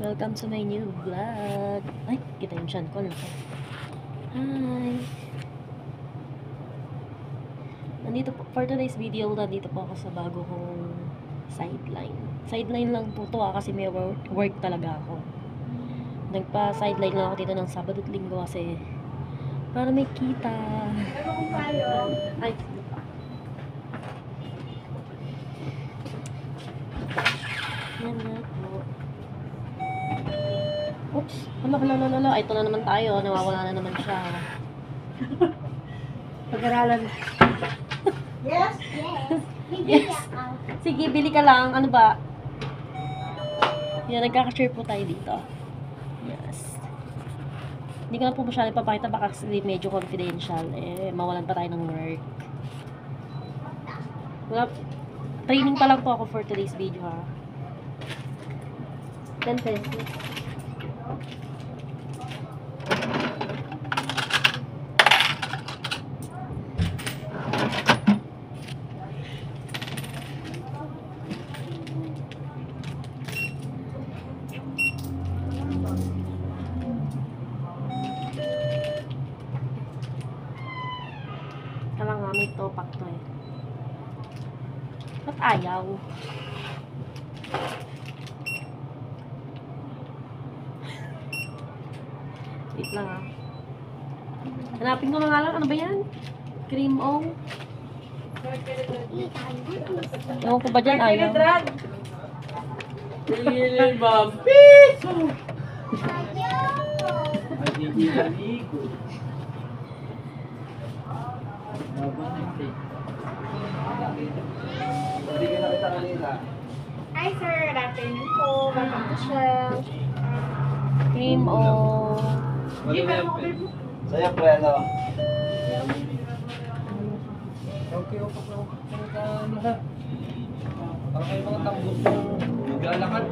Welcome to my new vlog. Ay, kita yung chan ko. Hi! Nandito po, for today's video, nandito po ako sa bago kong sideline. Sideline lang po to kasi may work talaga ako. Nagpa-sideline lang ako dito ng Sabado at Linggo kasi para may kita. Ay, yan nga po. Oops, hala. Ito na naman tayo. Nawawala na naman siya. Pag-aralan. Yes. Yes. Sige, bili ka lang. Ano ba? Yan, nagkaka-share po tayo dito. Yes. Hindi ko na po masyadong papakita baka kasi medyo confidential. Mawalan pa tayo ng work. Training pa lang po ako for today's video, ha. 10 pesos. Kala nga may topak to eh. Ba't ayaw? Wait lang ah. Hanapin ko na nga lang. Ano ba yan? Cream o? Ewan ko ba dyan? Ayaw. Tingin ba? Piso! Hi sir, good afternoon po. Welcome to Shell. Cream o? Saya pre, ano? Okay, ano ha? Parang kayo mga tambos ng naglalakad.